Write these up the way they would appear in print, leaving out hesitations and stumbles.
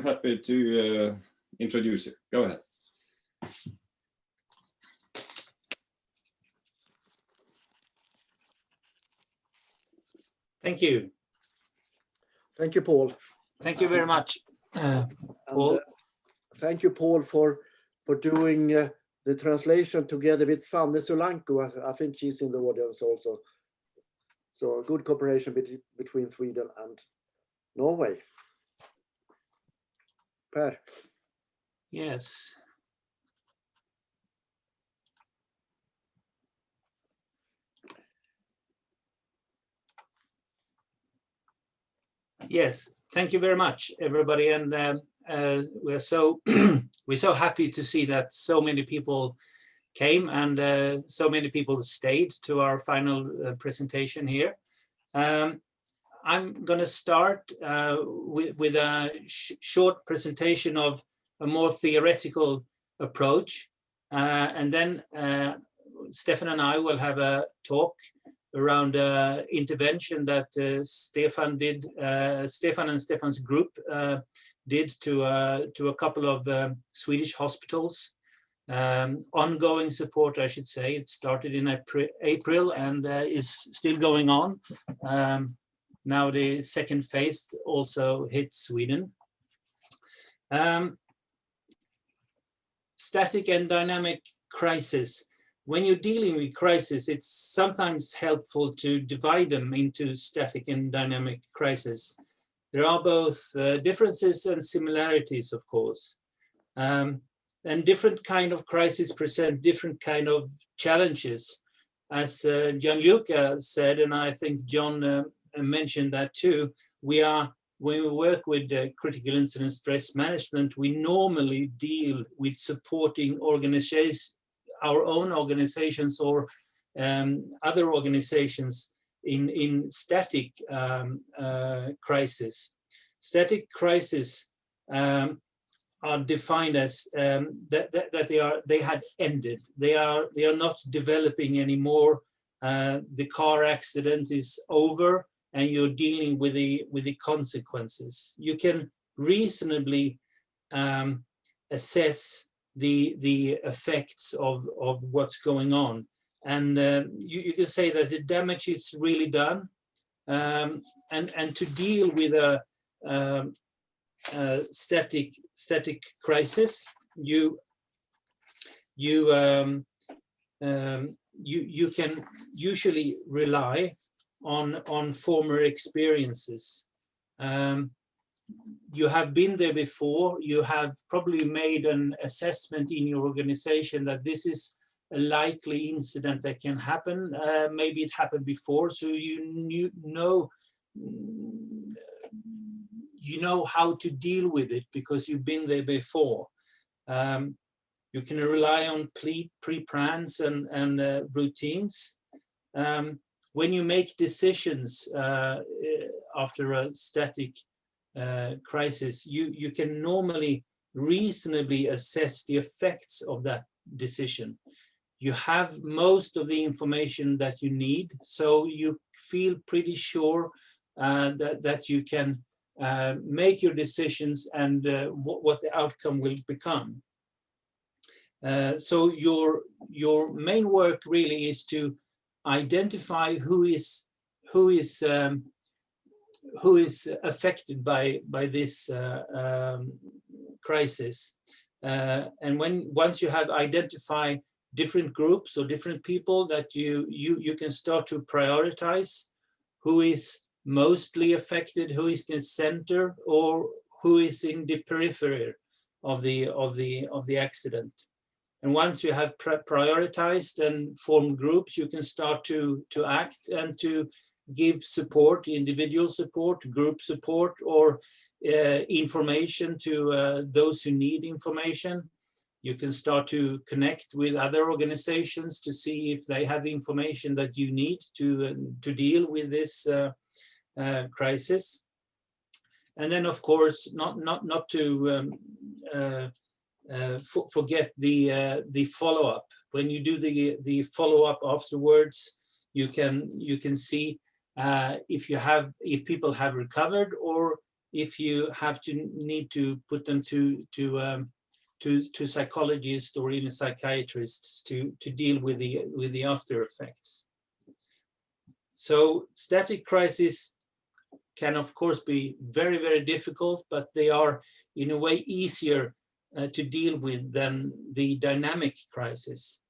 happy to introduce you. Go ahead. Thank you. Thank you, Paul. Thank you very much, Paul. Thank you, Paul, for doing the translation together with Sanne Solanko. I think she's in the audience also. So a good cooperation between Sweden and Norway. Per. Yes. Yes, thank you very much, everybody. And we're so happy to see that so many people came and so many people stayed to our final presentation here. I'm going to start with a short presentation of a more theoretical approach, and then Stefan and I will have a talk around intervention that Stefan and Stefan's group did to a couple of Swedish hospitals. Ongoing support, I should say. It started in April and is still going on. Now the second phase also hit Sweden. Static and dynamic crisis. When you're dealing with crisis, it's sometimes helpful to divide them into static and dynamic crisis. There are both differences and similarities, of course. And different kind of crises present different kind of challenges. As Gianluca said, and I think John mentioned that too, when we work with critical incident stress management, we normally deal with supporting organizations, our own organizations or other organizations in static crisis. Static crisis are defined as that they had ended. They are not developing anymore. The car accident is over, and you're dealing with the consequences. You can reasonably assess the effects of what's going on, and you can say that the damage is really done, and to deal with a static crisis, you can usually rely on former experiences. You have been there before. You have probably made an assessment in your organization that this is a likely incident that can happen. Maybe it happened before, so you know how to deal with it because you've been there before. You can rely on pre-plans and routines. When you make decisions after a static crisis, you can normally reasonably assess the effects of that decision. You have most of the information that you need, so you feel pretty sure that you can make your decisions and what the outcome will become. So your main work really is to identify who is affected by this crisis, and once you have identified different groups or different people, that you can start to prioritize who is mostly affected, who is in the center, or who is in the periphery of the accident. And once you have prioritized and formed groups, you can start to act and to give support, individual support, group support, or information to those who need information. You can start to connect with other organizations to see if they have information that you need to deal with this crisis. And then, of course, not to forget the follow-up. When you do the follow-up afterwards, you can see if people have recovered, or if you have to need to put them to psychologists or even psychiatrists to deal with the after effects. So static crises can of course be very, very difficult, but they are in a way easier to deal with than the dynamic crisis.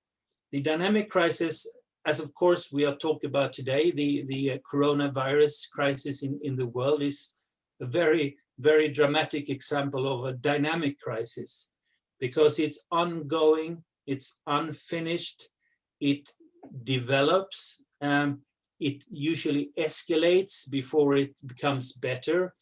The dynamic crisis, as of course we are talking about today, the coronavirus crisis in the world is a very, very dramatic example of a dynamic crisis, because it's ongoing, it's unfinished, it develops, it usually escalates before it becomes better.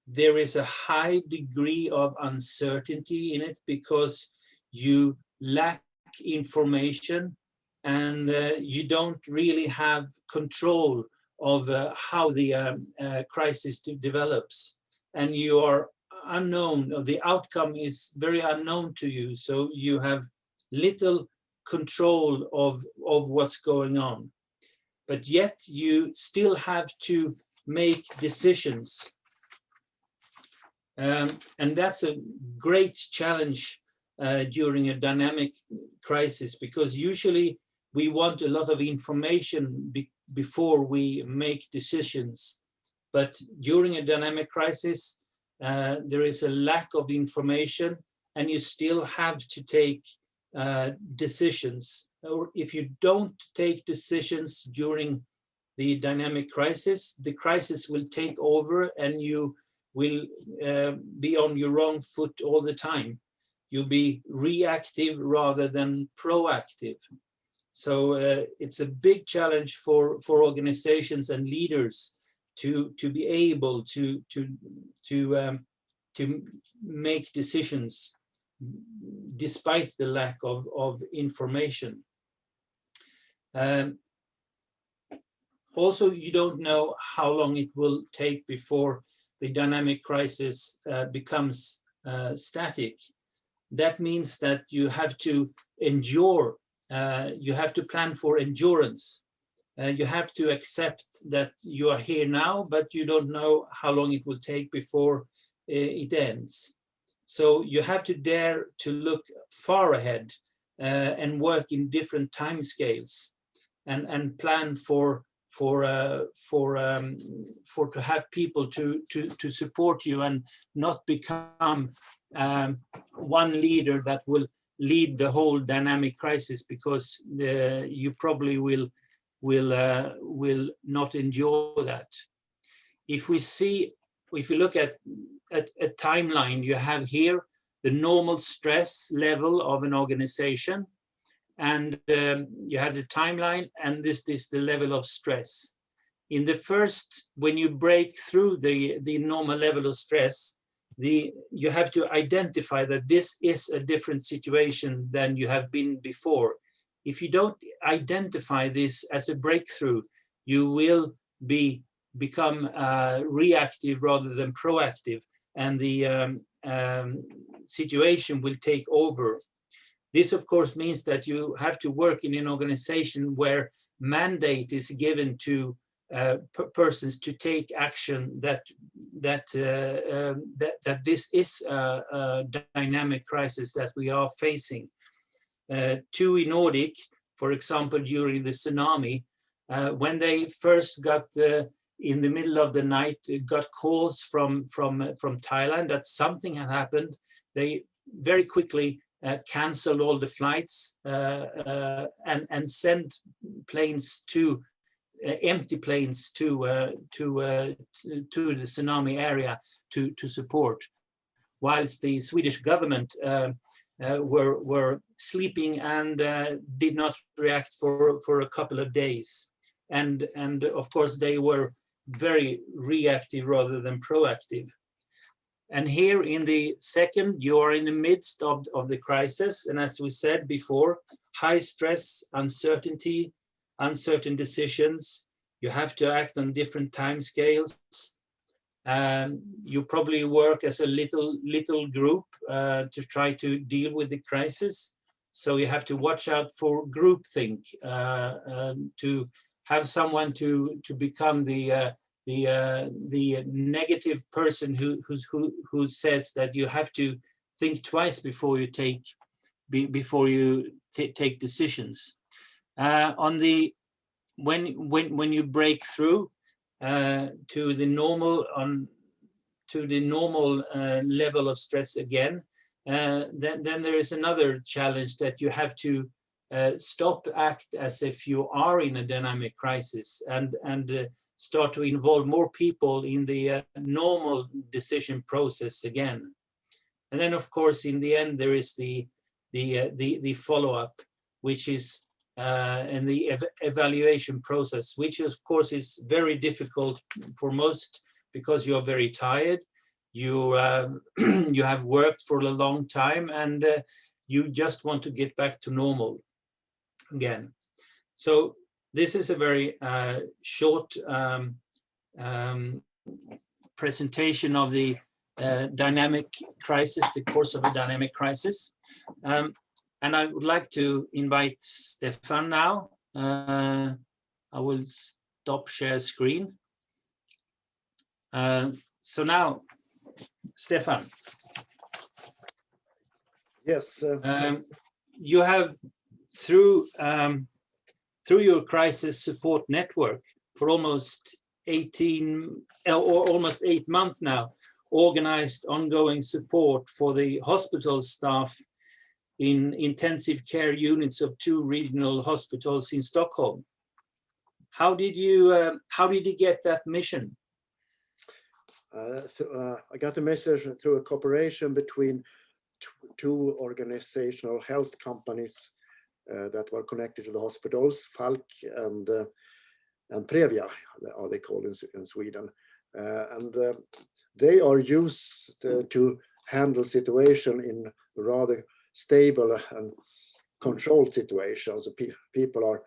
There is a high degree of uncertainty in it because you lack information and you don't really have control of how the crisis develops, and you are unknown, or the outcome is very unknown to you, so you have little control of what's going on. But yet you still have to make decisions. And that's a great challenge during a dynamic crisis, because usually we want a lot of information before we make decisions. But during a dynamic crisis, there is a lack of information, and you still have to take decisions. Or if you don't take decisions during the dynamic crisis, the crisis will take over and you will be on your wrong foot all the time. You'll be reactive rather than proactive. So it's a big challenge for organizations and leaders to be able to make decisions despite the lack of information. Also, you don't know how long it will take before the dynamic crisis becomes static. That means that you have to endure, you have to plan for endurance. You have to accept that you are here now, but you don't know how long it will take before it ends. So you have to dare to look far ahead and work in different time scales, and plan for to have people to support you, and not become one leader that will lead the whole dynamic crisis, because you probably will not endure that. If you look at a timeline, you have here the normal stress level of an organization, and you have the timeline, and this is the level of stress. In the first, when you break through the normal level of stress, you have to identify that this is a different situation than you have been before. If you don't identify this as a breakthrough, you will become reactive rather than proactive, and the situation will take over. This, of course, means that you have to work in an organization where mandate is given to persons to take action, that this is a dynamic crisis that we are facing. TUI Nordic, for example, during the tsunami, when they first got in the middle of the night, got calls from Thailand that something had happened, they very quickly canceled all the flights and sent planes empty planes to the tsunami area to support, whilst the Swedish government were sleeping and did not react for a couple of days, and of course they were very reactive rather than proactive. And here in the second, you are in the midst of the crisis, and as we said before, high stress, uncertainty, uncertain decisions. You have to act on different time scales. You probably work as a little group to try to deal with the crisis. So you have to watch out for groupthink, to have someone to become the the negative person who says that you have to think twice before you take decisions. When you break through to the normal level of stress again, then there is another challenge that you have to act as if you are in a dynamic crisis and start to involve more people in the normal decision process again. And then, of course, in the end, there is the follow-up, which is and the evaluation process, which of course is very difficult for most because you are very tired. You you have worked for a long time, and you just want to get back to normal again. So this is a very short presentation of the dynamic crisis, the course of a dynamic crisis. And I would like to invite Stefan now. I will stop share screen. So now, Stefan. Yes. You have, through your crisis support network for almost 8 months now, organized ongoing support for the hospital staff in intensive care units of 2 regional hospitals in Stockholm. How did you get that mission? I got the message through a cooperation between 2 organizational health companies that were connected to the hospitals, Falk and Previa, are they called in Sweden. They are used to handle situation in rather stable and controlled situations. People are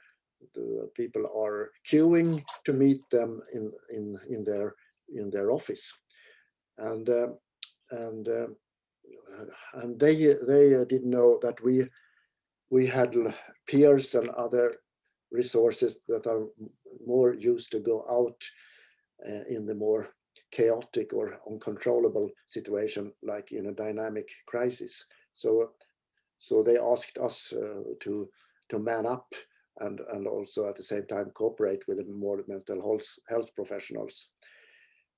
queuing to meet them in their office, and they didn't know that we had peers and other resources that are more used to go out in the more chaotic or uncontrollable situation, like in a dynamic crisis. So they asked us to man up and also at the same time cooperate with the more mental health professionals.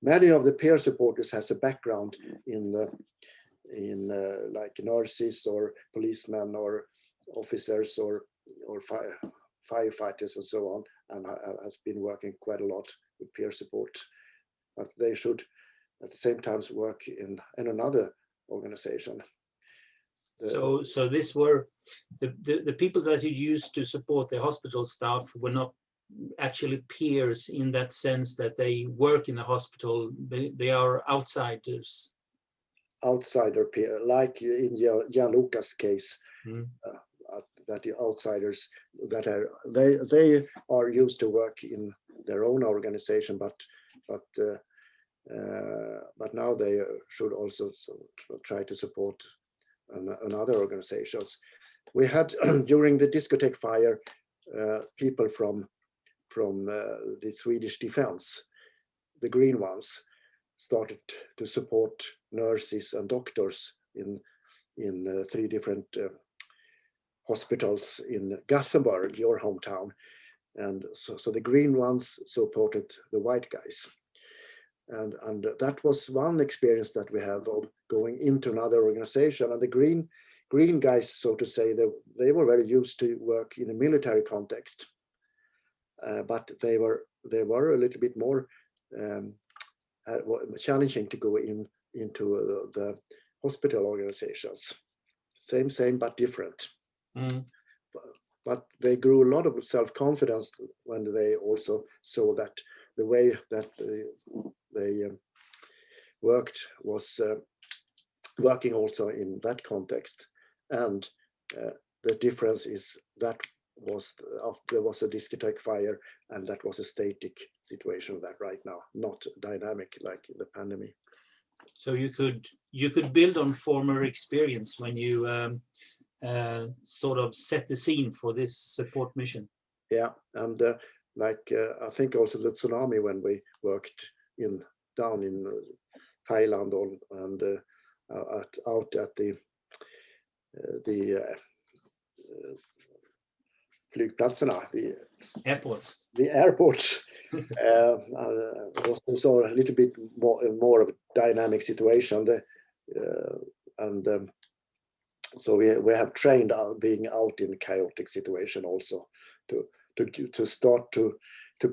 Many of the peer supporters has a background in like nurses or policemen or officers or firefighters and so on, and has been working quite a lot with peer support. But they should at the same time work in another organization. So this were the people that you used to support the hospital staff were not actually peers in that sense that they work in the hospital. They are outsiders. Outsider peer, like in Gianluca's case, that the outsiders that are they are used to work in their own organization, but now they should also try to support another organizations. We had during the discotheque fire people from the Swedish defense, the green ones, started to support nurses and doctors in 3 different hospitals in Gothenburg, your hometown, and so the green ones supported the white guys. And that was one experience that we have of going into another organization. And the green guys, so to say, they were very used to work in a military context, but they were a little bit more challenging to go into the hospital organizations. Same but different. But they grew a lot of self-confidence when they also saw that the way that they worked was working also in that context. And the difference is that there was a discotheque fire, and that was a static situation that right now, not dynamic like the pandemic. So you could build on former experience when you sort of set the scene for this support mission. Yeah, and like I think also the tsunami when we worked down in Thailand and out at the flygplatserna, the Airports. The airports. Also a little bit more of a dynamic situation. So we have trained being out in the chaotic situation also to start to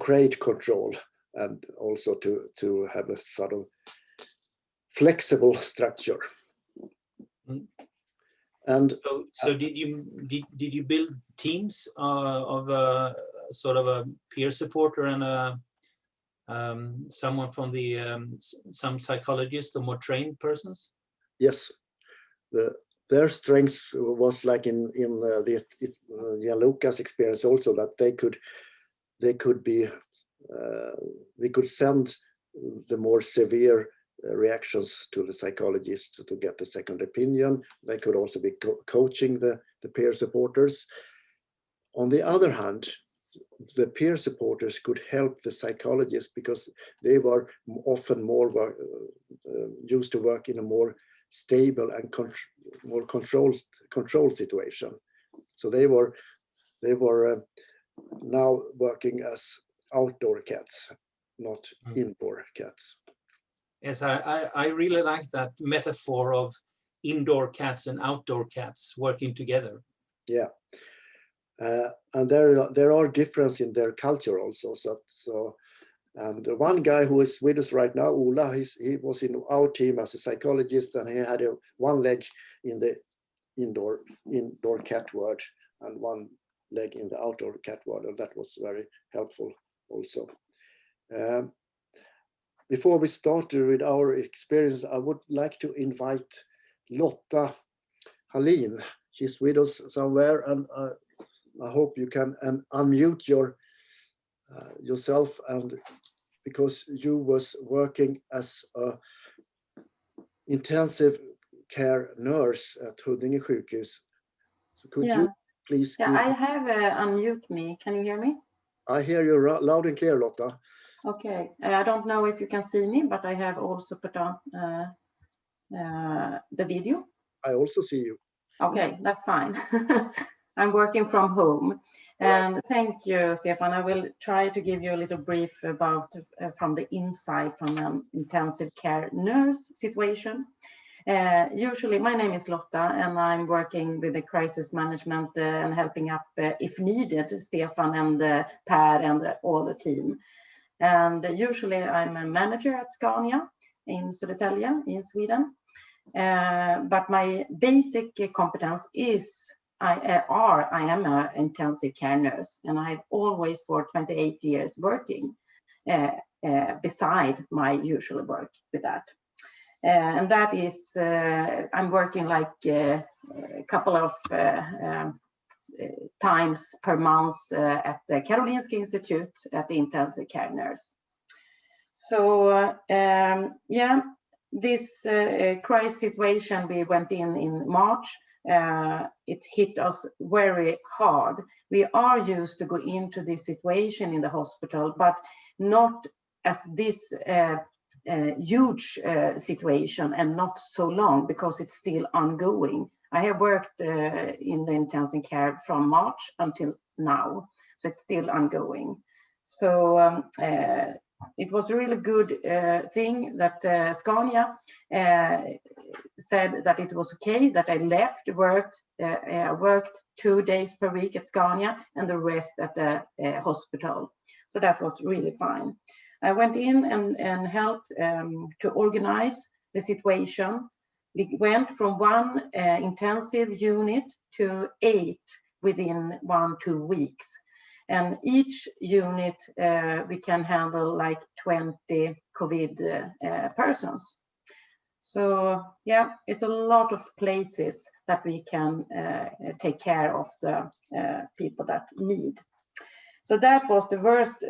create control and also to have a sort of flexible structure. Mm. And so did you build teams of sort of a peer supporter and someone from the some psychologists or more trained persons? Yes, their strengths was like in Gianluca's experience also, that they could be we could send the more severe reactions to the psychologists to get the second opinion. They could also be coaching the peer supporters. On the other hand, the peer supporters could help the psychologists because they were often more used to work in a more stable and more controlled situation. So they were now working as outdoor cats, not indoor cats. Yes, I really like that metaphor of indoor cats and outdoor cats working together. Yeah, and there are differences in their culture also. So and one guy who is with us right now, Ola, he was in our team as a psychologist, and he had one leg in the indoor cat ward and one leg in the outdoor cat ward, and that was very helpful also. Before we start with our experience, I would like to invite Lotta Hallin. She's with us somewhere, and I hope you can unmute yourself, and because you was working as a intensive care nurse at Huddinge sjukhus. So could you please? Yeah, I have unmute me. Can you hear me? I hear you loud and clear, Lotta. Okay, I don't know if you can see me, but I have also put on the video. I also see you. Okay, that's fine. I'm working from home. And thank you, Stefan. I will try to give you a little brief about from the inside from an intensive care nurse situation. Usually, my name is Lotta, and I'm working with the crisis management and helping up, if needed, Stefan and Per and all the team. And usually I'm a manager at Scania in Södertälje in Sweden. But my basic competence is I am an intensive care nurse, and I've always for 28 years working beside my usual work with that. And that is, I'm working like a couple of times per month at the Karolinska Institute at the intensive care nurse. So yeah, this crisis situation we went in March, it hit us very hard. We are used to go into this situation in the hospital, but not as this huge situation and not so long, because it's still ongoing. I have worked in the intensive care from March until now, so it's still ongoing. So it was a really good thing that Scania said that it was okay that I left, worked 2 days per week at Scania and the rest at the hospital. So that was really fine. I went in and helped to organize the situation. We went from 1 intensive unit to 8 within 1-2 weeks. And each unit, we can handle like 20 COVID persons. So yeah, it's a lot of places that we can take care of the people that need. So that was the worst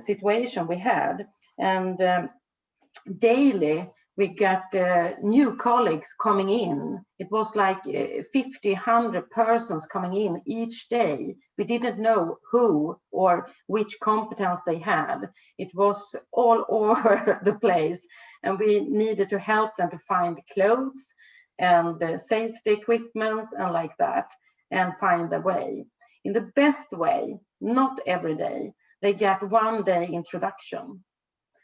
situation we had. And daily, we got new colleagues coming in. It was like 50, 100 persons coming in each day. We didn't know who or which competence they had. It was all over the place, and we needed to help them to find clothes and safety equipment and like that, and find the way. In the best way, not every day, they got 1 day introduction.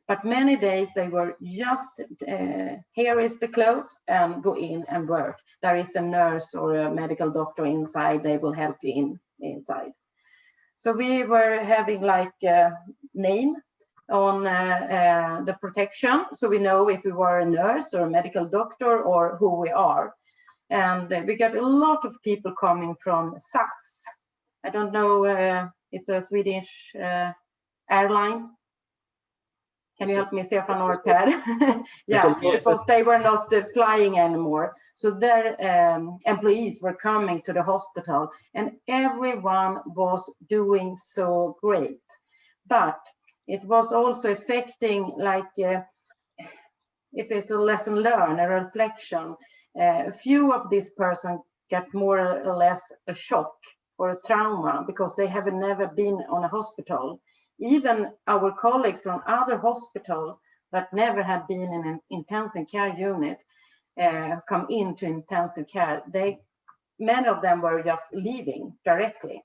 But many days they were just, here is the clothes and go in and work. There is a nurse or a medical doctor inside, they will help you inside. So we were having like a name on the protection. So we know if we were a nurse or a medical doctor or who we are. And we got a lot of people coming from SAS. I don't know, it's a Swedish airline. Can you help me, Stefan or Per? Yeah, because they were not flying anymore. So their employees were coming to the hospital, and everyone was doing so great. But it was also affecting, like, if it's a lesson learned, a reflection, a few of these persons get more or less a shock or a trauma because they have never been on a hospital. Even our colleagues from other hospitals that never had been in an intensive care unit come into intensive care. Many of them were just leaving directly,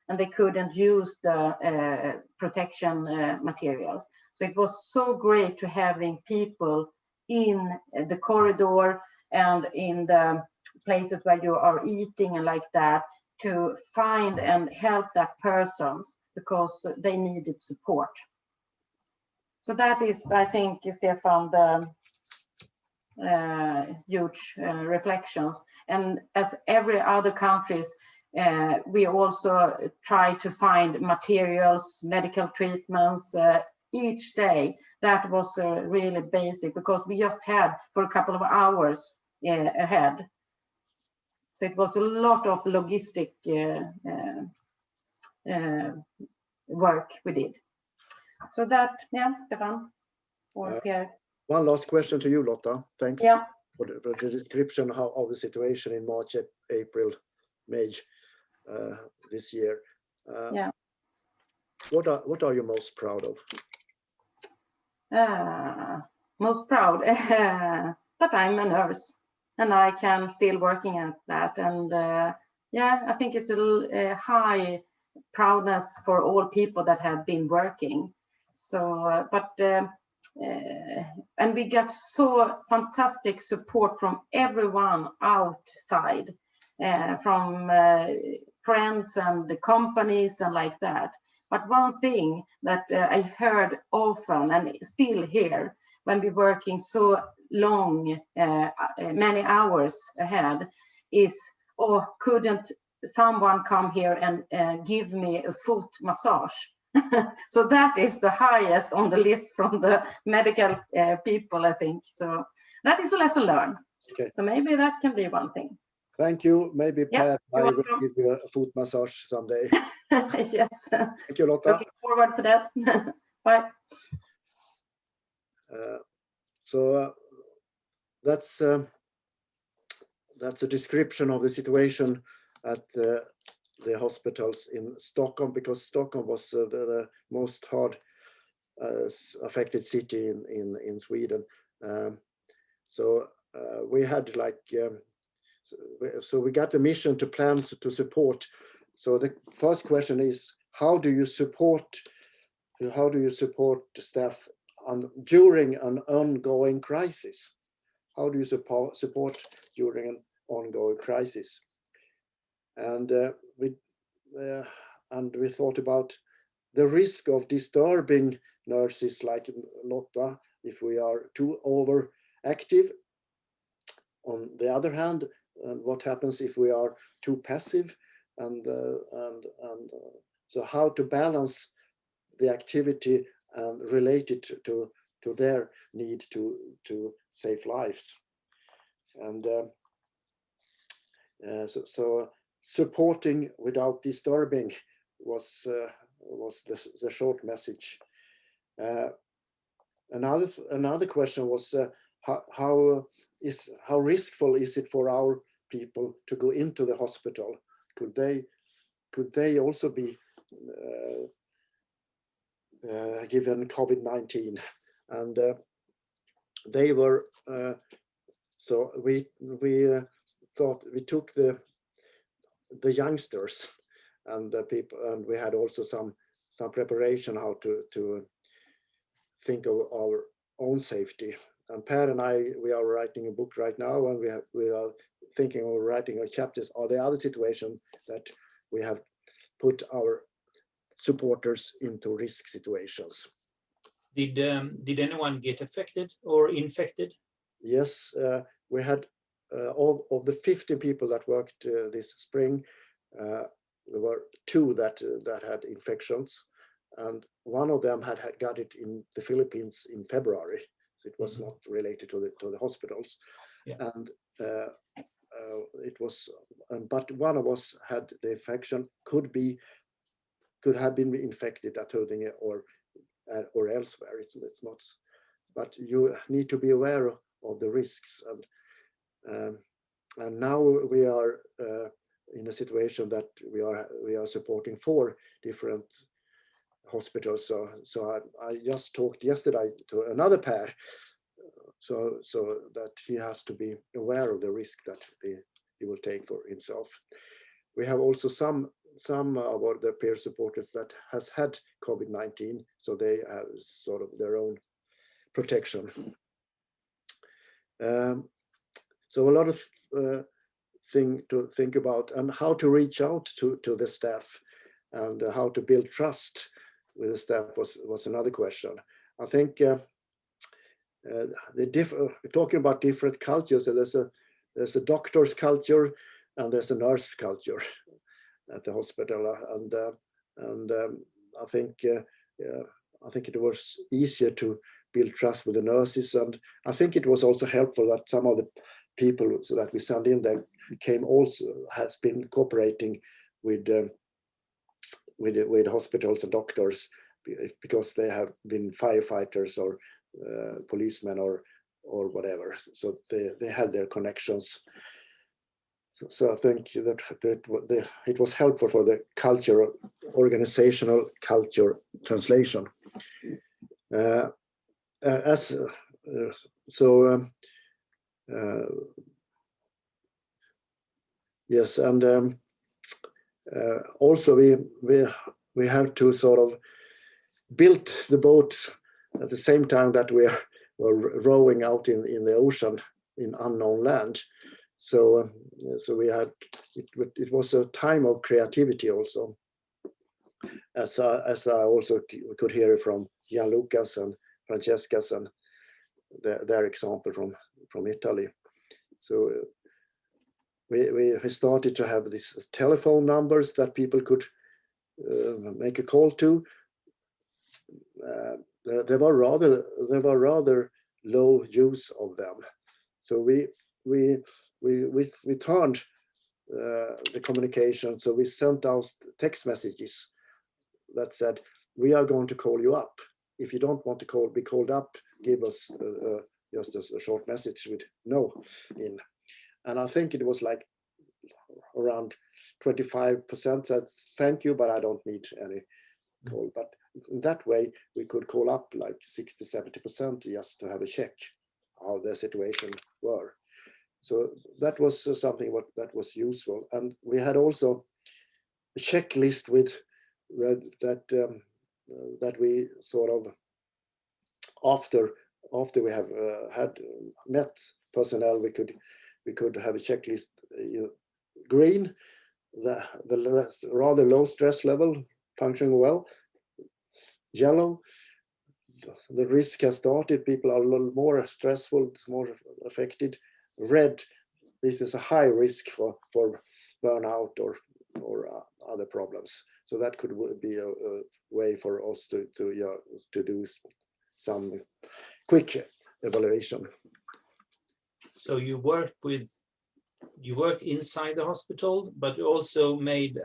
and they couldn't use the protection materials. So it was so great to having people in the corridor and in the places where you are eating and like that, to find and help that person, because they needed support. So that is, I think, Stefan, the huge reflections. And as every other countries, we also try to find materials, medical treatments each day. That was really basic, because we just had for a couple of hours ahead. So it was a lot of logistic work we did. So that, yeah, Stefan or Pierre. One last question to you, Lotta. Thanks for the description of the situation in March, April, May this year. What are you most proud of? Most proud that I'm a nurse and I can still working at that. And I think it's a high proudness for all people that have been working. So, and we got so fantastic support from everyone outside, from friends and the companies and like that. But one thing that I heard often and still hear when we're working so long, many hours ahead, is, oh, couldn't someone come here and give me a foot massage? So that is the highest on the list from the medical people, I think. So that is a lesson learned. Okay. So maybe that can be one thing. Thank you. Maybe Per, I will give you a foot massage someday. Yes. Thank you, Lotta. Looking forward for that. Bye. So that's a description of the situation at the hospitals in Stockholm, because Stockholm was the most hard affected city in Sweden. So we had like, so we got the mission to plan to support. So the first question is, how do you support staff during an ongoing crisis? How do you support during an ongoing crisis? And we thought about the risk of disturbing nurses like Lotta if we are too overactive. On the other hand, what happens if we are too passive? And so how to balance the activity related to their need to save lives. And so supporting without disturbing was the short message. Another question was how riskful is it for our people to go into the hospital? Could they also be given COVID-19? And they were so we thought we took the youngsters and the people, and we had also some preparation how to think of our own safety. And Per and I, we are writing a book right now, and we are thinking of writing chapters. Are there other situations that we have put our supporters into risk situations? Did anyone get affected or infected? Yes, we had of the 50 people that worked this spring, there were 2 that had infections, and one of them had got it in the Philippines in February. So it was not related to the hospitals. Yeah. And it was, but one of us had the infection, could have been infected at Huddinge or elsewhere. It's not, but you need to be aware of the risks. And now we are in a situation that we are supporting 4 different hospitals. So I just talked yesterday to another pair, so that he has to be aware of the risk that he will take for himself. We have also some of the peer supporters that has had COVID-19, so they have sort of their own protection. So a lot of thing to think about, and how to reach out to the staff, and how to build trust with the staff was another question. I think talking about different cultures, so there's a doctor's culture and there's a nurse culture at the hospital, and I think it was easier to build trust with the nurses, and I think it was also helpful that some of the people so that we sent in there has been cooperating with hospitals and doctors, because they have been firefighters or policemen or whatever, so they had their connections. So I think that it was helpful for the organizational culture translation. Yes, and also we have to sort of build the boat at the same time that we were rowing out in the ocean in unknown land. So we had it was a time of creativity also, as I also could hear from Jan Lucas and Francesca's and their example from Italy. So we started to have these telephone numbers that people could make a call to. There were rather low use of them. So we turned the communication. So we sent out text messages that said, "We are going to call you up. If you don't want to be called up, give us just a short message with no in." And I think it was like around 25% said, "Thank you, but I don't need any call." But in that way, we could call up like 60-70% just to have a check how the situation were. So that was something that was useful. And we had also a checklist that we sort of, after we have had met personnel, we could have a checklist. Green, the rather low stress level, functioning well. Yellow, the risk has started, people are a little more stressful, more affected. Red, this is a high risk for burnout or other problems. So that could be a way for us to do some quick evaluation. So you worked inside the hospital, but also made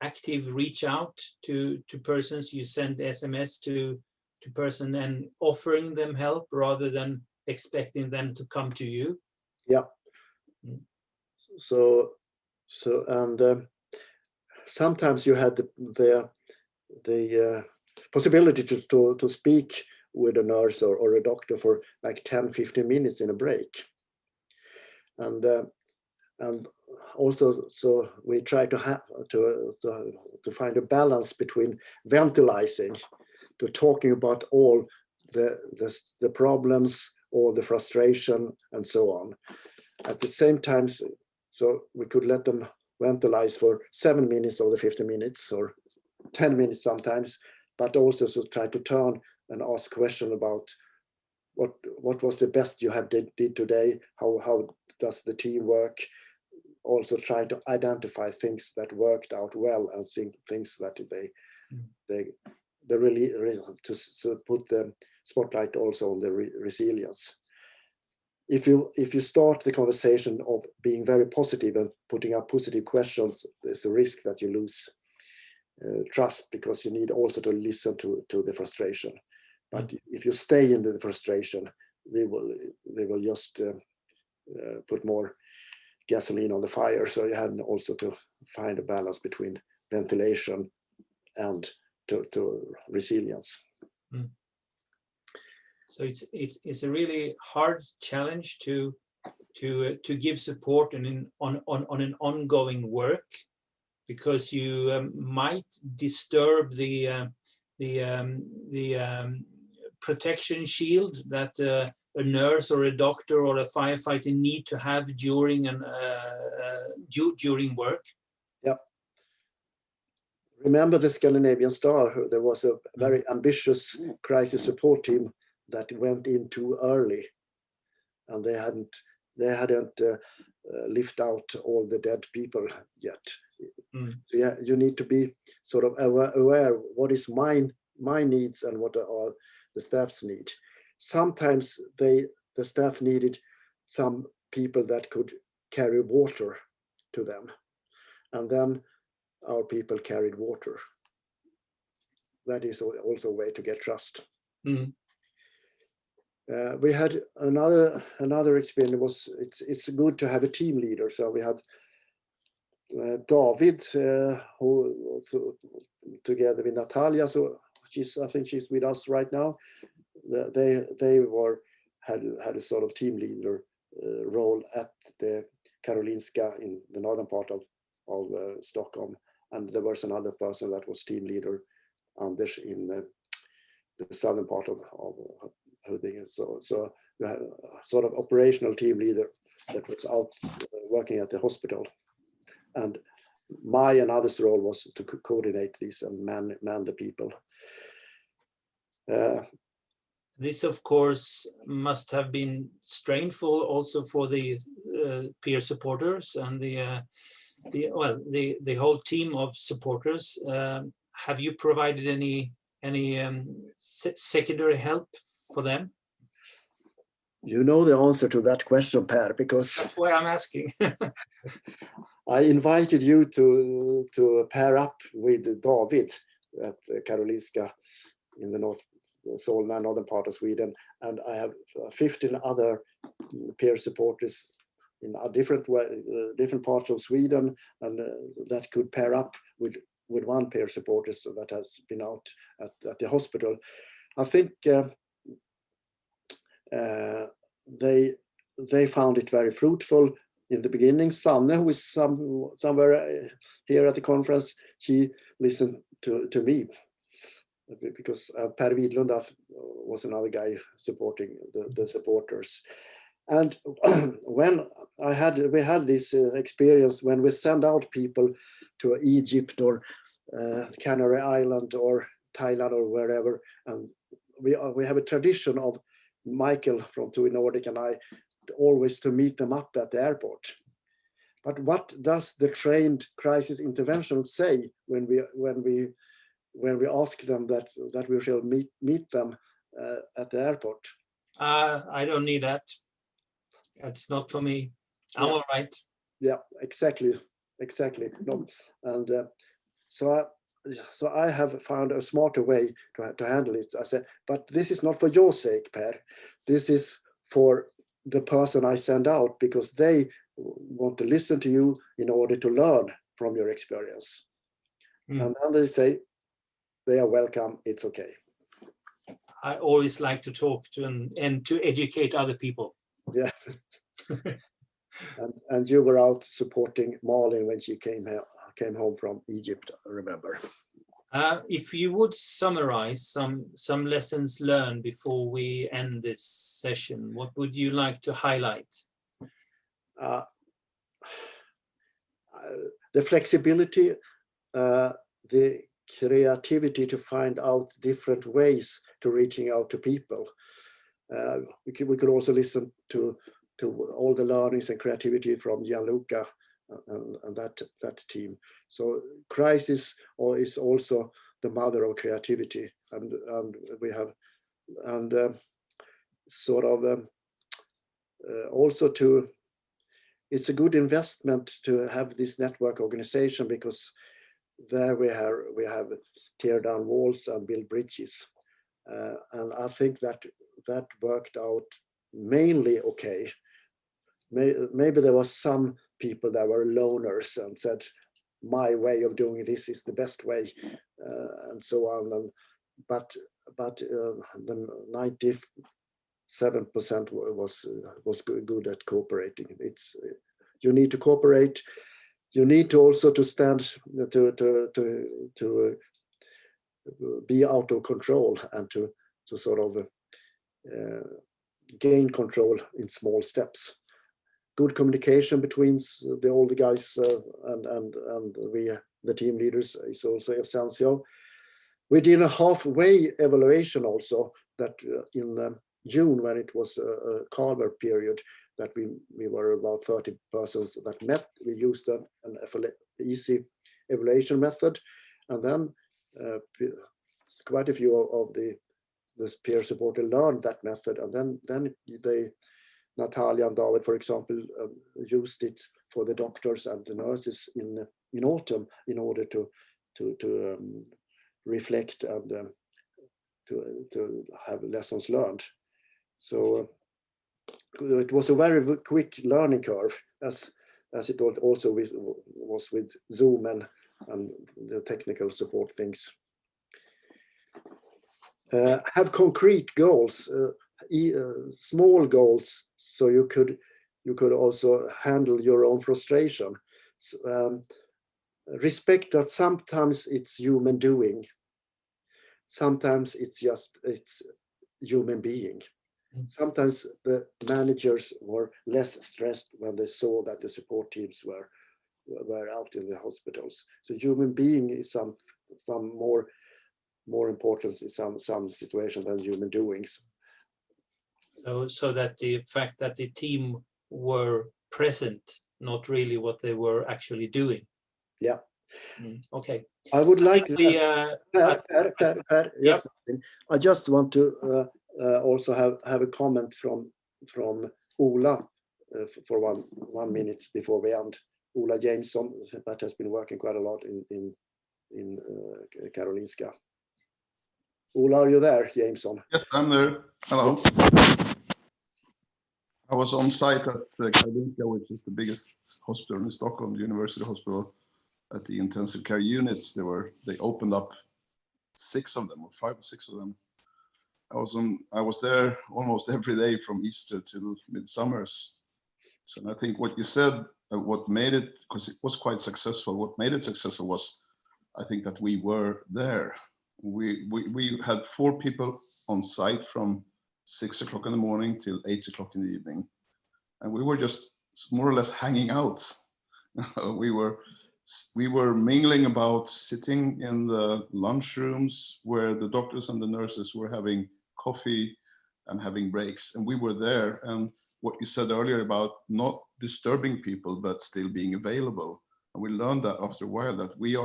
active reach out to persons. You send SMS to person and offering them help rather than expecting them to come to you. Yeah. Mm. So and sometimes you had the possibility to speak with a nurse or a doctor for like 10-15 minutes in a break, and also so we try to find a balance between ventilizing, to talking about all the problems, all the frustration and so on. At the same time, so we could let them ventilize for 7 minutes of the 50 minutes or 10 minutes sometimes, but also to try to turn and ask questions about what was the best you have did today, how does the team work, also try to identify things that worked out well and things that they really to put the spotlight also on the resilience. If you start the conversation of being very positive and putting up positive questions, there's a risk that you lose trust, because you need also to listen to the frustration. But if you stay in the frustration, they will just put more gasoline on the fire. So you have also to find a balance between ventilation and to resilience. Mm. So it's a really hard challenge to give support on an ongoing work, because you might disturb the protection shield that a nurse or a doctor or a firefighter need to have during work. Yeah. Remember the Scandinavian Star? There was a very ambitious crisis support team that went in too early, and they hadn't lift out all the dead people yet. Mm. So yeah, you need to be sort of aware what is my needs and what are the staff's need. Sometimes the staff needed some people that could carry water to them, and then our people carried water. That is also a way to get trust. Mm. We had another experience. It's good to have a team leader. So we had David, who together with Natalia. So I think she's with us right now. They had a sort of team leader role at the Karolinska in the northern part of Stockholm, and there was another person that was team leader, Anders, in the southern part of Huddinge. So you have a sort of operational team leader that was out working at the hospital, and my and others' role was to coordinate this and man the people. This, of course, must have been strainful also for the peer supporters and the whole team of supporters. Have you provided any secondary help for them? You know the answer to that question, Per, because that's why I'm asking. I invited you to pair up with David at Karolinska in the northern part of Sweden, and I have 15 other peer supporters in different parts of Sweden, and that could pair up with one peer supporter that has been out at the hospital. I think they found it very fruitful in the beginning. Sanne, who is somewhere here at the conference, she listened to me, because Per Widlund was another guy supporting the supporters. And when we had this experience when we send out people to Egypt or Canary Island or Thailand or wherever, and we have a tradition of Michael from TUI Nordic and I always to meet them up at the airport. But what does the trained crisis intervention say when we ask them that we shall meet them at the airport? I don't need that. That's not for me. I'm all right. Yeah, exactly. No, and so I have found a smarter way to handle it. I said, but this is not for your sake, Per. This is for the person I send out, because they want to listen to you in order to learn from your experience. And then they say they are welcome, it's okay. I always like to talk to and to educate other people. Yeah. and you were out supporting Malin when she came home from Egypt, I remember. If you would summarize some lessons learned before we end this session, what would you like to highlight? The flexibility, the creativity to find out different ways to reaching out to people. We could also listen to all the learnings and creativity from Gianluca and that team. So crisis is also the mother of creativity, and we have also it's a good investment to have this network organization, because there we have tear down walls and build bridges, and I think that worked out mainly okay. Maybe there was some people that were loners and said, my way of doing this is the best way, and so on. But the 97% was good at cooperating. You need to cooperate. You need to also to stand to be out of control, and to sort of gain control in small steps. Good communication between all the guys and the team leaders is also essential. We did a halfway evaluation also, that in June, when it was a Carver period, that we were about 30 persons that met. We used an easy evaluation method, and then quite a few of the peer supporters learned that method, and then Natalia and David, for example, used it for the doctors and the nurses in autumn in order to reflect and to have lessons learned. So it was a very quick learning curve, as it also was with Zoom and the technical support things. Have concrete goals, small goals, so you could also handle your own frustration. Respect that sometimes it's human doing, sometimes it's human being. Sometimes the managers were less stressed when they saw that the support teams were out in the hospitals. So human being is some more importance in some situations than human doings. So that the fact that the team were present, not really what they were actually doing. Yeah. Okay. I would like Per, yes. I just want to also have a comment from Ola for one minute before we end. Ola Jameson, that has been working quite a lot in Karolinska. Ola, are you there, Jameson? Yes, I'm there. Hello. I was on site at Karolinska, which is the biggest hospital in Stockholm, the University Hospital. At the intensive care units, they opened up 6 of them, or 5 or 6 of them. I was there almost every day from Easter till midsummers. So I think what you said, what made it, because it was quite successful, what made it successful was, I think, that we were there. We had 4 people on site from 6 o'clock in the morning till 8 o'clock in the evening, and we were just more or less hanging out. We were mingling about, sitting in the lunchrooms where the doctors and the nurses were having coffee and having breaks, and we were there. And what you said earlier about not disturbing people but still being available, and we learned that after a while, that we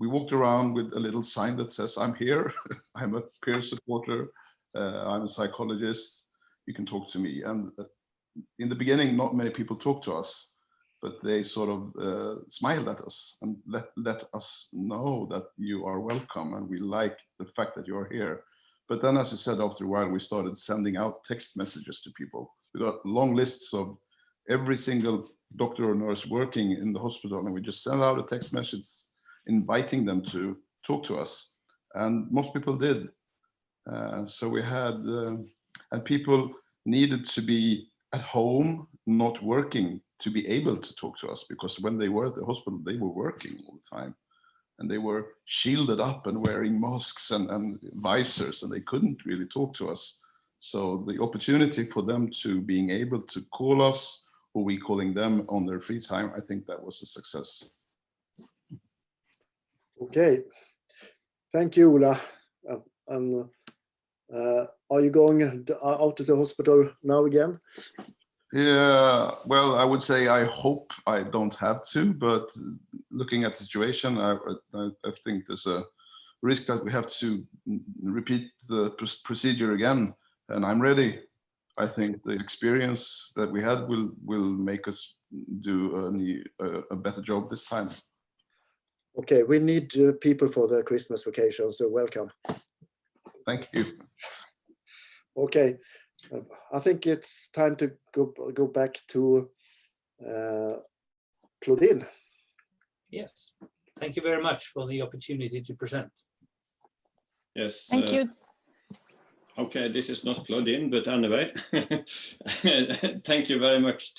walked around with a little sign that says, I'm here, I'm a peer supporter, I'm a psychologist, you can talk to me. And in the beginning, not many people talked to us, but they sort of smiled at us and let us know that you are welcome, and we like the fact that you are here. But then, as you said, after a while, we started sending out text messages to people. We got long lists of every single doctor or nurse working in the hospital, and we just sent out a text message inviting them to talk to us. And most people did. So we had, and people needed to be at home, not working, to be able to talk to us, because when they were at the hospital, they were working all the time. And they were shielded up and wearing masks and visors, and they couldn't really talk to us. So the opportunity for them to being able to call us, or we calling them on their free time, I think that was a success. Okay, thank you, Ola. Are you going out to the hospital now again? Yeah, well, I would say I hope I don't have to, but looking at the situation, I think there's a risk that we have to repeat the procedure again, and I'm ready. I think the experience that we had will make us do a better job this time. Okay, we need people for the Christmas vacation, so welcome. Thank you. Okay, I think it's time to go back to Claudine. Yes, thank you very much for the opportunity to present. Yes. Thank you. Okay, this is not Claudine, but anyway, thank you very much